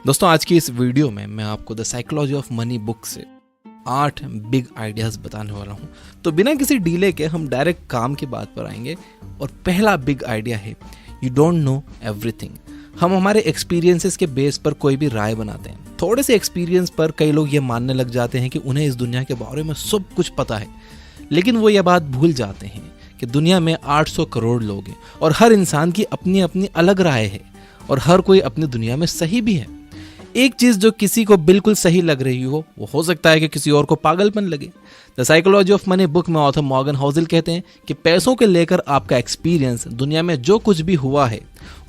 दोस्तों आज की इस वीडियो में मैं आपको the psychology of money book से 8 बिग आइडियाज़ बताने वाला हूँ। तो बिना किसी डीले के हम डायरेक्ट काम की बात पर आएंगे। और पहला बिग आइडिया है यू डोंट नो एवरीथिंग। हम हमारे एक्सपीरियंसेस के बेस पर कोई भी राय बनाते हैं। थोड़े से एक्सपीरियंस पर कई लोग ये मानने लग जाते हैं कि उन्हें इस दुनिया के बारे में सब कुछ पता है, लेकिन वो ये बात भूल जाते हैं कि दुनिया में 800 करोड़ लोग हैं और हर इंसान की अपनी अपनी अलग राय है और हर कोई अपनी दुनिया में सही भी है। एक चीज़ जो किसी को बिल्कुल सही लग रही हो वो हो सकता है कि किसी और को पागलपन लगे। The psychology of money book में ऑथर मॉर्गन हाउसेल कहते हैं कि पैसों के लेकर आपका एक्सपीरियंस दुनिया में जो कुछ भी हुआ है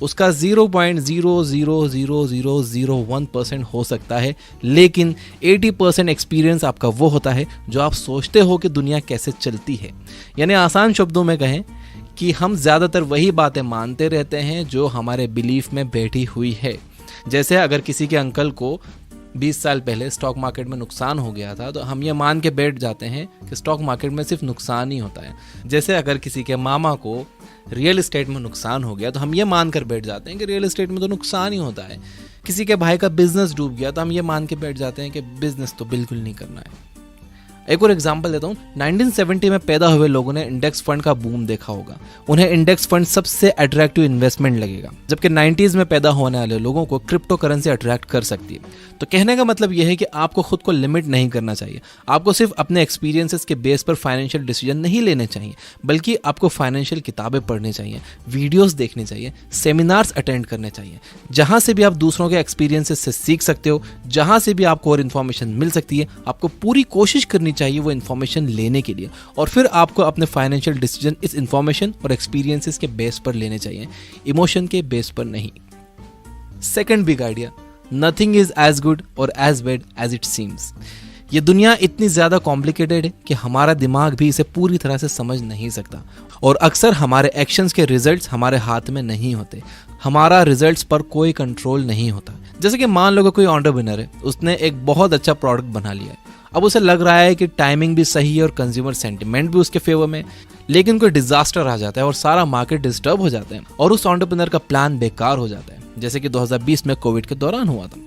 उसका 0.0000001% हो सकता है, लेकिन 80% एक्सपीरियंस आपका वो होता है जो आप सोचते हो कि दुनिया कैसे चलती है। यानी आसान शब्दों में कहें कि हम ज़्यादातर वही बातें मानते रहते हैं जो हमारे बिलीफ में बैठी हुई है। जैसे अगर किसी के अंकल को 20 साल पहले स्टॉक मार्केट में नुकसान हो गया था तो हम ये मान के बैठ जाते हैं कि स्टॉक मार्केट में सिर्फ नुकसान ही होता है। जैसे अगर किसी के मामा को रियल एस्टेट में नुकसान हो गया तो हम ये मान कर बैठ जाते हैं कि रियल एस्टेट में तो नुकसान ही होता है। किसी के भाई का बिजनेस डूब गया तो हम ये मान के बैठ जाते हैं कि बिजनेस तो बिल्कुल नहीं करना है। एक और एग्जांपल देता हूँ। 1970 में पैदा हुए लोगों ने इंडेक्स फंड का बूम देखा होगा। उन्हें इंडेक्स फंड सबसे अट्रैक्टिव इन्वेस्टमेंट लगेगा, जबकि 90s में पैदा होने वाले लोगों को क्रिप्टो करेंसी अट्रैक्ट कर सकती है। तो कहने का मतलब यह है कि आपको खुद को लिमिट नहीं करना चाहिए। आपको सिर्फ अपने एक्सपीरियंसेस के बेस पर फाइनेंशियल डिसीजन नहीं लेने चाहिए, बल्कि आपको फाइनेंशियल किताबें पढ़नी चाहिए, वीडियोस देखने चाहिए, सेमिनार्स अटेंड करने चाहिए, जहां से भी आप दूसरों के एक्सपीरियंसेस से सीख सकते हो, जहां से भी आपको और इन्फॉर्मेशन मिल सकती है। आपको पूरी कोशिश करनी चाहिए वो इन्फॉर्मेशन लेने के लिए, और फिर आपको अपने फाइनेंशियल डिसीजन इस इन्फॉर्मेशन और एक्सपीरियंसेस के बेस पर लेने चाहिए, इमोशन के बेस पर नहीं। Second big idea, nothing is as good और as bad as it seems. ये दुनिया इतनी ज्यादा कॉम्प्लिकेटेड है कि हमारा दिमाग भी इसे पूरी तरह से समझ नहीं सकता, और अक्सर हमारे एक्शंस के रिजल्ट्स हमारे हाथ में नहीं होते। हमारा रिजल्ट्स पर कोई कंट्रोल नहीं होता। जैसे कि मान लो कि कोई एंटरप्रेन्योर है, उसने एक बहुत अच्छा प्रोडक्ट बना लिया है। अब उसे लग रहा है कि टाइमिंग भी सही है और कंज्यूमर सेंटिमेंट भी उसके फेवर में, लेकिन कोई डिजास्टर आ जाता है और सारा मार्केट डिस्टर्ब हो जाता है और उस एंटरप्रेन्योर का प्लान बेकार हो जाता है, जैसे कि 2020 में कोविड के दौरान हुआ था।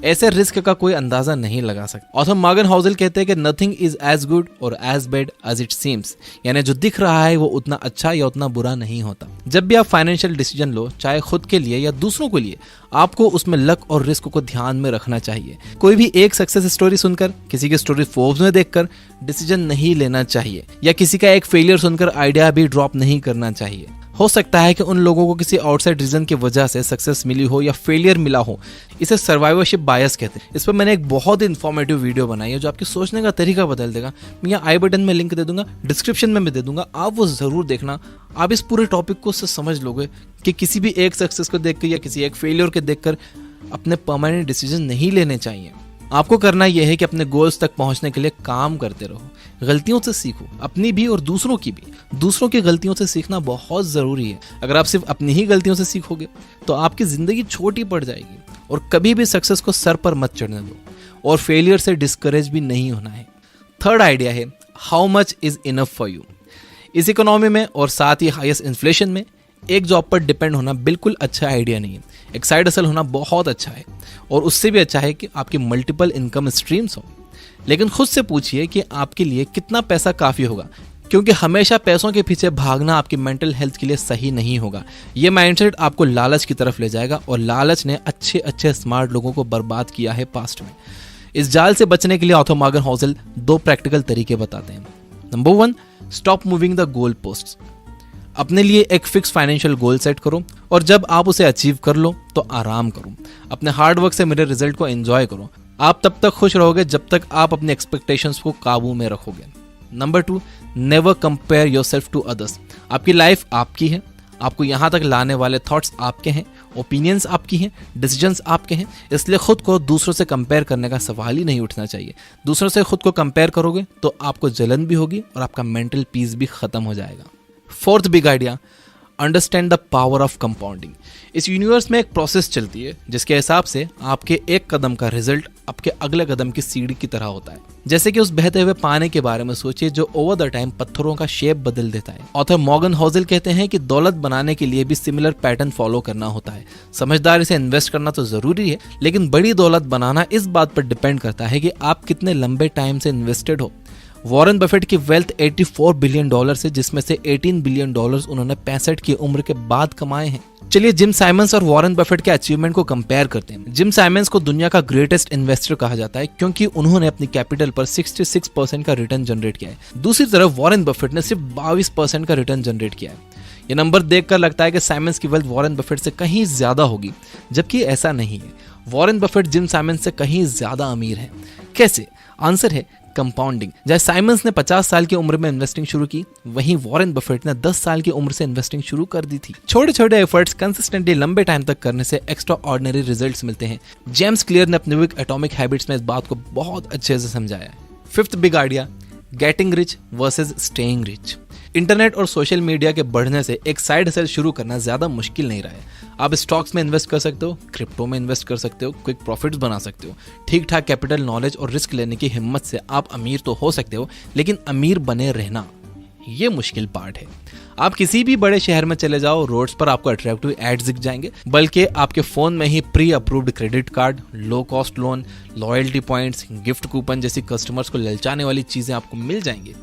ऐसे रिस्क का कोई अंदाजा नहीं लगा सकता। ऑथर मॉर्गन हाउसेल कहते हैं कि नथिंग इज एज गुड और as bad as it seems, यानी जो दिख रहा है वो उतना अच्छा या उतना बुरा नहीं होता। जब भी आप फाइनेंशियल डिसीजन लो, चाहे खुद के लिए या दूसरों के लिए, आपको उसमें लक और रिस्क को ध्यान में रखना चाहिए। कोई भी एक सक्सेस स्टोरी सुनकर, किसी की स्टोरी फोर्ब्स में देखकर डिसीजन नहीं लेना चाहिए, या किसी का एक फेलियर सुनकर आइडिया भी ड्रॉप नहीं करना चाहिए। हो सकता है कि उन लोगों को किसी आउटसाइड रीजन की वजह से सक्सेस मिली हो या फेलियर मिला हो। इसे सर्वाइवरशिप बायस कहते हैं। इस पर मैंने एक बहुत ही इन्फॉर्मेटिव वीडियो बनाई है जो आपके सोचने का तरीका बदल देगा। मैं यहाँ आई बटन में लिंक दे दूंगा, डिस्क्रिप्शन में भी दे दूंगा, आप वो जरूर देखना। आप इस पूरे टॉपिक को समझ लोगे कि किसी भी एक सक्सेस को देखकर या किसी एक फेलियर को देखकर अपने परमानेंट डिसीजन नहीं लेने चाहिए। आपको करना यह है कि अपने गोल्स तक पहुंचने के लिए काम करते रहो, गलतियों से सीखो, अपनी भी और दूसरों की भी। दूसरों की गलतियों से सीखना बहुत ज़रूरी है। अगर आप सिर्फ अपनी ही गलतियों से सीखोगे तो आपकी ज़िंदगी छोटी पड़ जाएगी। और कभी भी सक्सेस को सर पर मत चढ़ने दो, और फेलियर से डिस्करेज भी नहीं होना है। थर्ड आइडिया है how much is enough for you. इस इकोनॉमी में और साथ ही हाईएस्ट इन्फ्लेशन में एक जॉब पर डिपेंड होना बिल्कुल अच्छा आइडिया नहीं है। एक साइड हसल होना बहुत अच्छा है, और उससे भी अच्छा है कि आपकी मल्टीपल इनकम स्ट्रीम्स हो। लेकिन खुद से पूछिए कि आपके लिए कितना पैसा काफ़ी होगा, क्योंकि हमेशा पैसों के पीछे भागना आपकी मेंटल हेल्थ के लिए सही नहीं होगा। ये माइंडसेट आपको लालच की तरफ ले जाएगा, और लालच ने अच्छे अच्छे स्मार्ट लोगों को बर्बाद किया है पास्ट में। इस जाल से बचने के लिए ऑथर मॉर्गन हाउसेल 2 प्रैक्टिकल तरीके बताते हैं। Number 1, stop moving the goal posts. अपने लिए एक फिक्स फाइनेंशियल गोल सेट करो, और जब आप उसे अचीव कर लो तो आराम करो। अपने हार्ड वर्क से मिले रिजल्ट को एंजॉय करो। आप तब तक खुश रहोगे जब तक आप अपने एक्सपेक्टेशंस को काबू में रखोगे। Number 2, never compare yourself to others. आपकी लाइफ आपकी है, आपको यहाँ तक लाने वाले थॉट्स आपके हैं, ओपिनियंस आपकी हैं, डिसीजंस आपके हैं। इसलिए खुद को दूसरों से कंपेयर करने का सवाल ही नहीं उठना चाहिए। दूसरों से खुद को कंपेयर करोगे तो आपको जलन भी होगी और आपका मेंटल पीस भी खत्म हो जाएगा। Fourth big idea, understand the power of compounding. इस यूनिवर्स में एक प्रोसेस चलती है जिसके हिसाब से आपके एक कदम का रिजल्ट आपके अगले कदम की सीढ़ी की तरह होता है। जैसे कि उस बहते हुए पानी के बारे में सोचिए जो ओवर द टाइम पत्थरों का शेप बदल देता है। ऑथर मॉर्गन हॉजेल कहते हैं कि दौलत बनाने के लिए भी सिमिलर पैटर्न फॉलो करना होता है। समझदारी से इन्वेस्ट करना तो जरूरी है, लेकिन बड़ी दौलत बनाना इस बात पर डिपेंड करता है कि आप कितने लंबे टाइम से इन्वेस्टेड हो। वॉरेन बफेट की वेल्थ $84 बिलियन है, जिसमें से $18 बिलियन उन्होंने 65 की उम्र के बाद कमाए हैं। चलिए जिम साइमंस और वॉरेन बफेट के अचीवमेंट को कंपेयर करते हैं। जिम साइमंस को दुनिया का ग्रेटेस्ट इन्वेस्टर कहा जाता है क्योंकि उन्होंने अपनी कैपिटल पर 66% का रिटर्न जनरेट किया है। दूसरी तरफ वॉरेन बफेट ने सिर्फ 22% का रिटर्न जनरेट किया है। ये नंबर देखकर लगता है कि साइमंस की वेल्थ वॉरेन बफेट से कहीं ज्यादा होगी, जबकि ऐसा नहीं है। वॉरेन बफेट जिम साइमंस से कहीं ज्यादा अमीर है। कैसे? आंसर है कंपाउंडिंग। जैसे साइमंस ने 50 साल की उम्र में इन्वेस्टिंग शुरू की, वहीं वॉरेन बफेट ने 10 साल की उम्र से इन्वेस्टिंग शुरू कर दी थी। छोटे छोटे एफर्ट्स कंसिस्टेंटली लंबे टाइम तक करने से एक्स्ट्रा ऑर्डिनरी रिजल्ट्स मिलते हैं। जेम्स क्लियर ने अपने बुक एटॉमिक हैबिट्स में इस बात को बहुत अच्छे से समझाया है। Fifth big idea, getting rich versus staying rich. Internet और सोशल मीडिया के बढ़ने से एक साइड हसल शुरू करना ज्यादा मुश्किल नहीं रहा है। आप स्टॉक्स में इन्वेस्ट कर सकते हो, क्रिप्टो में इन्वेस्ट कर सकते हो, क्विक प्रॉफिट्स बना सकते हो। ठीक ठाक कैपिटल नॉलेज और रिस्क लेने की हिम्मत से आप अमीर तो हो सकते हो, लेकिन अमीर बने रहना ये मुश्किल पार्ट है। आप किसी भी बड़े शहर में चले जाओ, रोड्स पर आपको अट्रैक्टिव एड्स दिख जाएंगे, बल्कि आपके फोन में ही pre approved credit card, low cost loan, loyalty points, gift coupon जैसी कस्टमर्स को ललचाने वाली चीजें आपको मिल जाएंगी।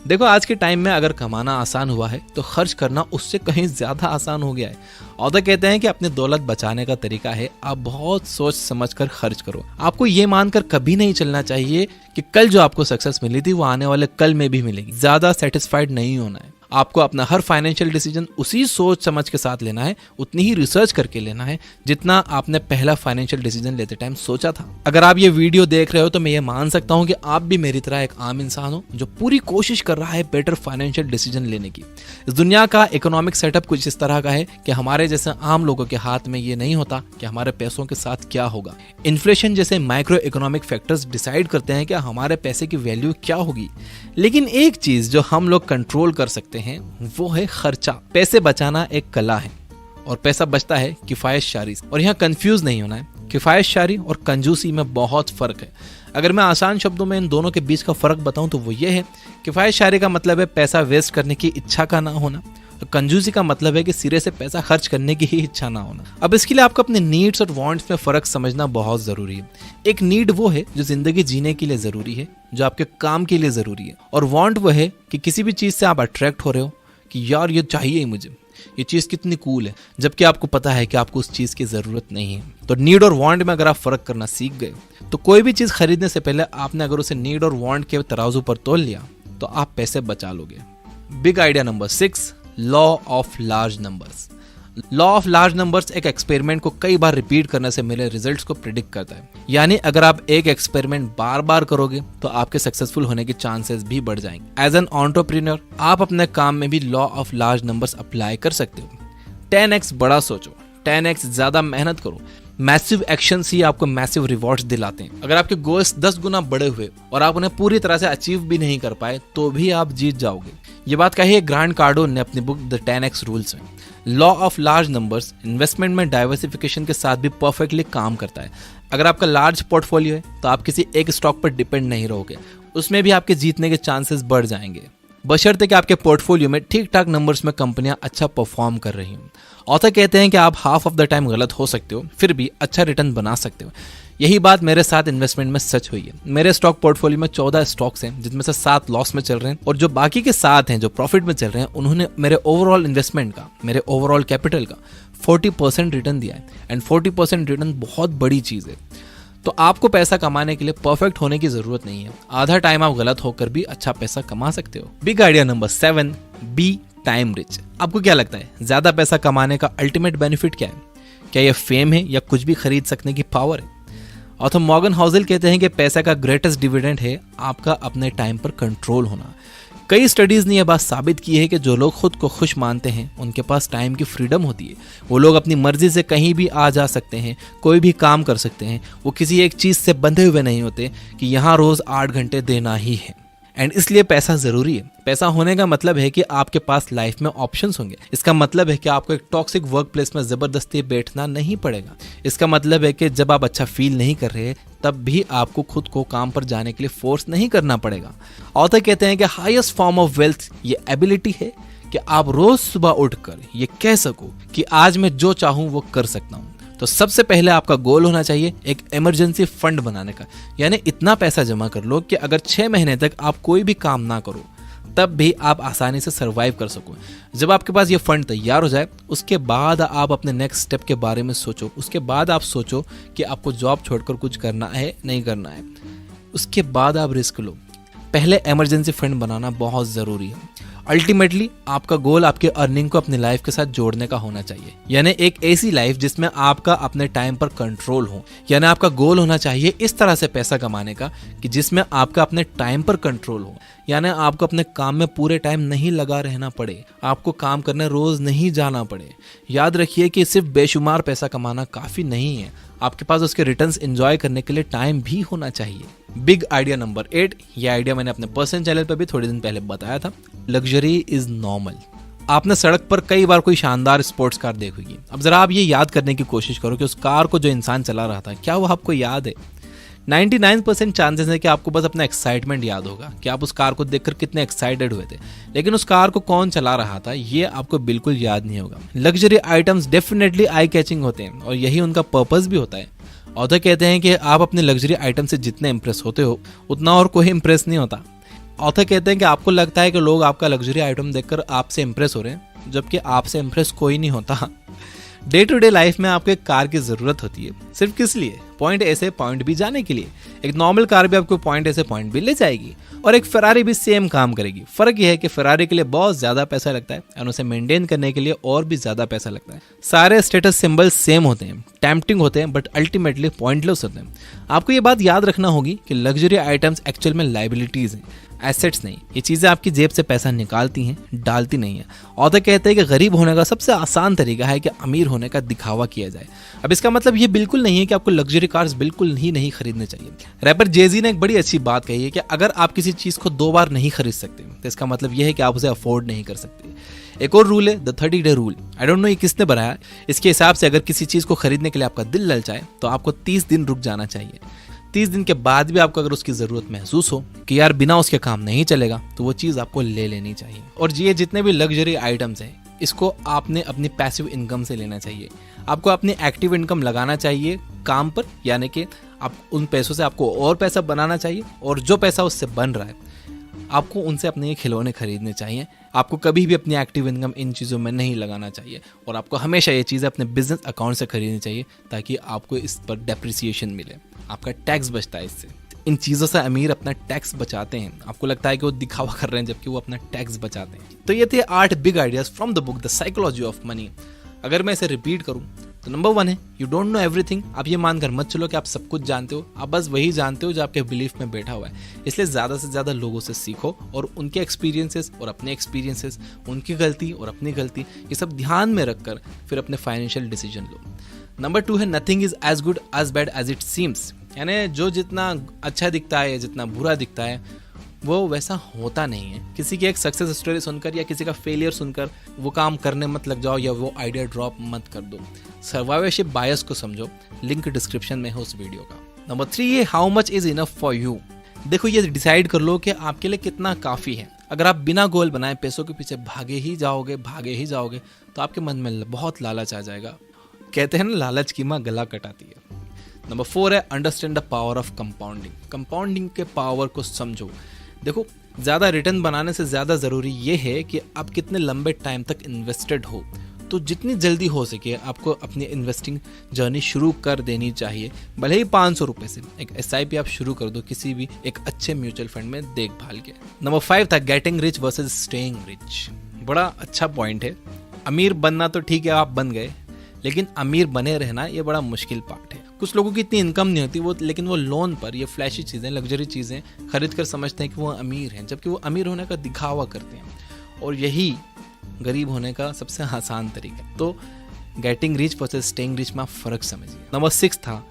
देखो आज के टाइम में अगर कमाना आसान हुआ है तो खर्च करना उससे कहीं ज्यादा आसान हो गया है। ऑथर कहते हैं कि अपनी दौलत बचाने का तरीका है आप बहुत सोच समझ कर खर्च करो। आपको ये मानकर कभी नहीं चलना चाहिए कि कल जो आपको सक्सेस मिली थी वो आने वाले कल में भी मिलेगी। ज्यादा सेटिस्फाइड नहीं होना है। आपको अपना हर फाइनेंशियल डिसीजन उसी सोच समझ के साथ लेना है, उतनी ही रिसर्च करके लेना है जितना आपने पहला फाइनेंशियल डिसीजन लेते टाइम सोचा था। अगर आप ये वीडियो देख रहे हो तो मैं ये मान सकता हूँ कि आप भी मेरी तरह एक आम इंसान हो जो पूरी कोशिश कर रहा है बेटर फाइनेंशियल डिसीजन लेने की। इस दुनिया का इकोनॉमिक सेटअप कुछ इस तरह का है कि हमारे जैसे आम लोगों के हाथ में ये नहीं होता कि हमारे पैसों के साथ क्या होगा। इन्फ्लेशन जैसे माइक्रो इकोनॉमिक फैक्टर्स डिसाइड करते हैं कि हमारे पैसे की वैल्यू क्या होगी, लेकिन एक चीज जो हम लोग कंट्रोल कर सकते हैं वो है खर्चा। पैसे बचाना एक कला है और पैसा बचता है किफायतशारी से। और यहाँ कंफ्यूज नहीं होना है, किफायतशारी और कंजूसी में बहुत फर्क है। अगर मैं आसान शब्दों में इन दोनों के बीच का फर्क बताऊं तो वो ये है, किफायतशारी का मतलब है पैसा वेस्ट करने की इच्छा का ना होना, कंजूसी का मतलब है कि सिरे से पैसा खर्च करने की ही इच्छा ना होना। अब इसके लिए आपको अपने नीड्स और वांट्स में फर्क समझना बहुत जरूरी है। एक नीड वो है जो जिंदगी जीने के लिए जरूरी है, जो आपके काम के लिए जरूरी है, और वांट वो है कि किसी भी चीज से आप अट्रैक्ट हो रहे हो कि यार ये चाहिए ही मुझे, ये चीज कितनी कूल है, जबकि आपको पता है कि आपको उस चीज की जरूरत नहीं है। तो नीड और वांट में अगर आप फर्क करना सीख गए तो कोई भी चीज खरीदने से पहले आपने अगर उसे नीड और वांट के तराजू पर तोल लिया तो आप पैसे बचा लोगे। Big idea number 6, law of large numbers. Law of large numbers एक एक्सपेरिमेंट को कई बार रिपीट करने से मिले रिजल्ट्स को प्रिडिक्ट करता है। यानी अगर आप एक एक्सपेरिमेंट बार बार करोगे तो आपके सक्सेसफुल होने के चांसेस भी बढ़ जाएंगे। एज एन एंटरप्रेन्योर आप अपने काम में भी law of large numbers apply कर सकते हो। 10x बड़ा सोचो, 10x ज्यादा मेहनत करो। मैसिव एक्शंस ही आपको मैसिव रिवॉर्ड्स दिलाते हैं। अगर आपके गोल्स 10 गुना बड़े हुए और आप उन्हें पूरी तरह से अचीव भी नहीं कर पाए तो भी आप जीत जाओगे। ये बात कही है ग्रांट कार्डोन ने अपनी बुक द 10x रूल्स में। Law of large numbers investment में डाइवर्सिफिकेशन के साथ भी परफेक्टली काम करता है। अगर आपका लार्ज पोर्टफोलियो है तो आप किसी एक स्टॉक पर डिपेंड नहीं रहोगे, उसमें भी आपके जीतने के चांसेस बढ़ जाएंगे, बशर्ते कि आपके पोर्टफोलियो में ठीक ठाक नंबर्स में कंपनियां अच्छा परफॉर्म कर रही हैं। ऑथर कहते हैं कि आप हाफ ऑफ द टाइम गलत हो सकते हो, फिर भी अच्छा रिटर्न बना सकते हो। यही बात मेरे साथ इन्वेस्टमेंट में सच हुई है। मेरे स्टॉक पोर्टफोलियो में 14 स्टॉक्स हैं, जिनमें से 7 लॉस में चल रहे हैं, और जो बाकी के 7 हैं जो प्रॉफिट में चल रहे हैं, उन्होंने मेरे ओवरऑल इन्वेस्टमेंट का, मेरे ओवरऑल कैपिटल का 40% रिटर्न दिया है। एंड 40% रिटर्न बहुत बड़ी चीज है। तो आपको पैसा कमाने के लिए परफेक्ट होने की जरूरत नहीं है। आधा टाइम आप गलत होकर भी अच्छा पैसा कमा सकते हो। Big idea number 7, be time rich. आपको क्या लगता है ज्यादा पैसा कमाने का अल्टीमेट बेनिफिट क्या है? क्या यह फेम है या कुछ भी खरीद सकने की पावर है? ऑथर मॉर्गन हॉजेल कहते हैं कि पैसा का ग्रेटेस्ट डिविडेंड है आपका अपने टाइम पर कंट्रोल होना। कई स्टडीज ने यह बात साबित की है कि जो लोग खुद को खुश मानते हैं उनके पास टाइम की फ्रीडम होती है। वो लोग अपनी मर्जी से कहीं भी आ जा सकते हैं, कोई भी काम कर सकते हैं। वो किसी एक चीज से बंधे हुए नहीं होते कि यहाँ रोज 8 घंटे देना ही है। एंड इसलिए पैसा ज़रूरी है। पैसा होने का मतलब है कि आपके पास लाइफ में ऑप्शंस होंगे। इसका मतलब है कि आपको एक टॉक्सिक वर्क प्लेस में ज़बरदस्ती बैठना नहीं पड़ेगा। इसका मतलब है कि जब आप अच्छा फील नहीं कर रहे तब भी आपको खुद को काम पर जाने के लिए फोर्स नहीं करना पड़ेगा। ऑथर कहते हैं कि हाईएस्ट फॉर्म ऑफ वेल्थ ये एबिलिटी है कि आप रोज सुबह उठकर ये कह सको कि आज मैं जो चाहूँ वो कर सकता हूँ। तो सबसे पहले आपका गोल होना चाहिए एक इमरजेंसी फंड बनाने का, यानी इतना पैसा जमा कर लो कि अगर 6 महीने तक आप कोई भी काम ना करो तब भी आप आसानी से सरवाइव कर सको। जब आपके पास ये फंड तैयार हो जाए उसके बाद आप अपने नेक्स्ट स्टेप के बारे में सोचो। उसके बाद आप सोचो कि आपको जॉब छोड़कर कुछ करना है नहीं करना है, उसके बाद आप रिस्क लो। पहले इमरजेंसी फंड बनाना बहुत ज़रूरी है। अल्टीमेटली आपका गोल आपके अर्निंग को अपनी लाइफ के साथ जोड़ने का होना चाहिए, यानी एक ऐसी लाइफ जिसमें आपका अपने टाइम पर कंट्रोल हो। यानी आपका गोल होना चाहिए इस तरह से पैसा कमाने का कि जिसमें आपका अपने टाइम पर कंट्रोल हो, यानी आपको अपने काम में पूरे टाइम नहीं लगा रहना पड़े, आपको काम करने रोज नहीं जाना पड़े। याद रखिए कि सिर्फ बेशुमार पैसा कमाना काफ़ी नहीं है, आपके पास उसके रिटर्न्स एंजॉय करने के लिए टाइम भी होना चाहिए। बिग आइडिया नंबर 8, ये आइडिया मैंने अपने पर्सनल चैनल पर भी थोड़े दिन पहले बताया था। Luxury is normal. आपने सड़क पर कई बार कोई शानदार स्पोर्ट्स कार देखी होगी। अब जरा आप ये याद करने की कोशिश करो कि उस कार को जो इंसान चला रहा था क्या वो आपको याद है? 99% चांसेस है कि आपको बस अपना एक्साइटमेंट याद होगा कि आप उस कार को देखकर कितने एक्साइटेड हुए थे, लेकिन उस कार को कौन चला रहा था ये आपको बिल्कुल याद नहीं होगा। Luxury items definitely eye catching होते हैं और यही उनका पर्पस भी होता है। ऑथर कहते हैं कि आप अपने लग्जरी आइटम से जितने इंप्रेस होते हो उतना और कोई इंप्रेस नहीं होता। ऑथर कहते हैं कि आपको लगता है कि लोग आपका लग्जरी आइटम देखकर आपसे इंप्रेस हो रहे हैं, जबकि आपसे इंप्रेस कोई नहीं होता। डे टू डे लाइफ में आपको एक कार की ज़रूरत होती है, सिर्फ किस लिए? पॉइंट ए से पॉइंट बी जाने के लिए। एक नॉर्मल कार भी आपको पॉइंट ए से पॉइंट बी ले जाएगी और एक फरारी भी सेम काम करेगी। फ़र्क यह है कि फरारी के लिए बहुत ज़्यादा पैसा लगता है और उसे मेंटेन करने के लिए और भी ज़्यादा पैसा लगता है। सारे स्टेटस सिंबल सेम होते हैं, टेम्पटिंग होते हैं, बट अल्टीमेटली पॉइंटलेस होते हैं। आपको ये बात याद रखना होगी कि लग्जरी आइटम्स एक्चुअल में लाइबिलिटीज़ हैं, एसेट्स नहीं। ये चीज़ें आपकी जेब से पैसा निकालती हैं, डालती नहीं है। ऑथर कहते हैं कि गरीब होने का सबसे आसान तरीका है कि अमीर होने का दिखावा किया जाए। अब इसका मतलब ये बिल्कुल नहीं है कि आपको लग्जरी कार्स बिल्कुल ही नहीं खरीदने चाहिए। रैपर जेजी ने एक बड़ी अच्छी बात कही है कि अगर आप किसी चीज़ को 2 बार नहीं खरीद सकते तो इसका मतलब यह है कि आप उसे अफोर्ड नहीं कर सकते। एक और रूल है the 30 day rule. I don't know ये किसने बनाया। इसके हिसाब से अगर किसी चीज़ को खरीदने के लिए आपका दिल ललचाए तो आपको 30 दिन रुक जाना चाहिए। 30 दिन के बाद भी आपको अगर उसकी ज़रूरत महसूस हो कि यार बिना उसके काम नहीं चलेगा, तो वो चीज़ आपको ले लेनी चाहिए। और ये जितने भी लग्जरी आइटम्स हैं इसको आपने अपनी पैसिव इनकम से लेना चाहिए। आपको अपनी एक्टिव इनकम लगाना चाहिए काम पर, यानी कि आप उन पैसों से आपको और पैसा बनाना चाहिए और जो पैसा उससे बन रहा है आपको उनसे अपने ये खिलौने खरीदने चाहिए। आपको कभी भी अपनी एक्टिव इनकम इन चीज़ों में नहीं लगाना चाहिए और आपको हमेशा ये चीज़ें अपने बिजनेस अकाउंट से खरीदनी चाहिए ताकि आपको इस पर डेप्रिसिएशन मिले। आपका टैक्स बचता है इससे। इन चीज़ों से अमीर अपना टैक्स बचाते हैं। आपको लगता है कि वो दिखावा कर रहे हैं जबकि वो अपना टैक्स बचाते हैं। तो ये थे 8 big ideas from the book the psychology of money. अगर मैं इसे रिपीट करूं तो नंबर 1 है यू डोंट नो एवरीथिंग। आप ये मानकर मत चलो कि आप सब कुछ जानते हो, आप बस वही जानते हो जो आपके बिलीफ में बैठा हुआ है। इसलिए ज़्यादा से ज़्यादा लोगों से सीखो और उनके एक्सपीरियंसेस और अपने एक्सपीरियंसेस, उनकी गलती और अपनी गलती, ये सब ध्यान में रखकर फिर अपने फाइनेंशियल डिसीजन लो। नंबर 2 है nothing is as good as bad as it seems. यानी जो जितना अच्छा दिखता है, जितना बुरा दिखता है वो वैसा होता नहीं है। किसी की एक सक्सेस स्टोरी सुनकर या किसी का फेलियर सुनकर वो काम करने मत लग जाओ या वो आइडिया ड्रॉप मत कर दो। सर्वाइवरशिप बायस को समझो, लिंक डिस्क्रिप्शन में है उस वीडियो का। नंबर 3 है how much is enough for you. देखो ये डिसाइड कर लो कि आपके लिए कितना काफ़ी है। अगर आप बिना गोल बनाए पैसों के पीछे भागे ही जाओगे तो आपके मन में बहुत लालच आ जाएगा। कहते हैं ना लालच की माँ गला कटाती है। नंबर 4 है understand the power of compounding. Compounding के पावर को समझो। देखो ज़्यादा रिटर्न बनाने से ज़्यादा ज़रूरी ये है कि आप कितने लंबे टाइम तक इन्वेस्टेड हो। तो जितनी जल्दी हो सके आपको अपनी इन्वेस्टिंग जर्नी शुरू कर देनी चाहिए। भले ही 500 रुपये से एक SIP आप शुरू कर दो किसी भी एक अच्छे म्यूचुअल फंड में देखभाल के। नंबर 5 था getting rich versus staying rich. बड़ा अच्छा पॉइंट है। अमीर बनना तो ठीक है, आप बन गए, लेकिन अमीर बने रहना ये बड़ा मुश्किल पार्ट है। कुछ लोगों की इतनी इनकम नहीं होती लेकिन वो लोन पर ये फ्लैशी चीज़ें, लग्जरी चीज़ें खरीद कर समझते हैं कि वो अमीर हैं, जबकि वो अमीर होने का दिखावा करते हैं और यही गरीब होने का सबसे आसान तरीका है। तो getting rich versus staying rich में फ़र्क समझिए। नंबर 6 था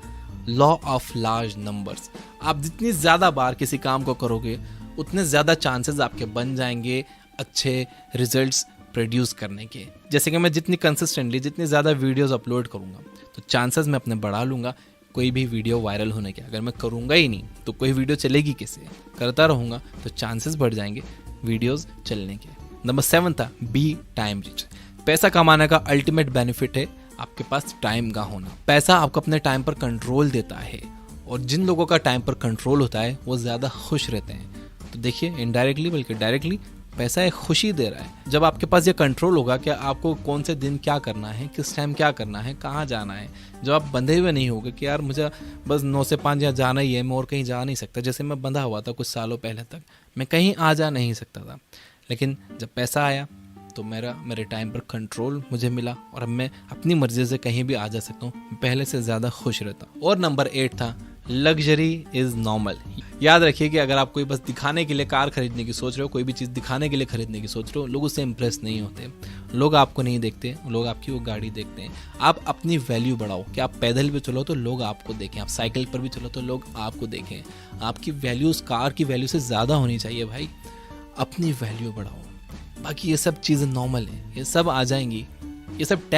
लॉ ऑफ लार्ज नंबर्स। आप जितनी ज़्यादा बार किसी काम को करोगे उतने ज़्यादा चांसेस आपके बन जाएंगे अच्छे रिजल्ट्स प्रोड्यूस करने के। जैसे कि मैं जितनी कंसिस्टेंटली जितनी ज़्यादा वीडियोस अपलोड करूँगा तो चांसेस मैं अपने बढ़ा लूँगा कोई भी वीडियो वायरल होने के। अगर मैं करूँगा ही नहीं तो कोई वीडियो चलेगी कैसे? करता रहूँगा तो चांसेस बढ़ जाएंगे वीडियोस चलने के। नंबर 7 था बी टाइम रिच। पैसा कमाने का अल्टीमेट बेनिफिट है आपके पास टाइम का होना। पैसा आपको अपने टाइम पर कंट्रोल देता है और जिन लोगों का टाइम पर कंट्रोल होता है वो ज़्यादा खुश रहते हैं। तो देखिए इनडायरेक्टली बल्कि डायरेक्टली पैसा एक खुशी दे रहा है। जब आपके पास ये कंट्रोल होगा कि आपको कौन से दिन क्या करना है, किस टाइम क्या करना है, कहाँ जाना है, जब आप बंधे हुए नहीं होगे कि यार मुझे बस 9 से 5 यहाँ जाना ही है, मैं और कहीं जा नहीं सकता। जैसे मैं बंधा हुआ था कुछ सालों पहले तक, मैं कहीं आ जा नहीं सकता था। लेकिन जब पैसा आया तो मेरे टाइम पर कंट्रोल मुझे मिला और अब मैं अपनी मर्जी से कहीं भी आ जा सकता हूँ, पहले से ज़्यादा खुश रहता हूँ। और नंबर 8 था लग्जरी इज़ नॉर्मल। याद रखिए कि अगर आप कोई बस दिखाने के लिए कार खरीदने की सोच रहे हो, कोई भी चीज़ दिखाने के लिए खरीदने की सोच रहे हो, लोग उससे इम्प्रेस नहीं होते। लोग आपको नहीं देखते, लोग आपकी वो गाड़ी देखते हैं। आप अपनी वैल्यू बढ़ाओ कि आप पैदल भी चलो तो लोग आपको देखें, आप साइकिल पर भी चलो तो लोग आपको देखें। आपकी वैल्यू उस कार की वैल्यू से ज़्यादा होनी चाहिए भाई। अपनी वैल्यू बढ़ाओ। बाकी ये सब चीज़ें नॉर्मल हैं, ये सब आ जाएंगी, ये सब टैग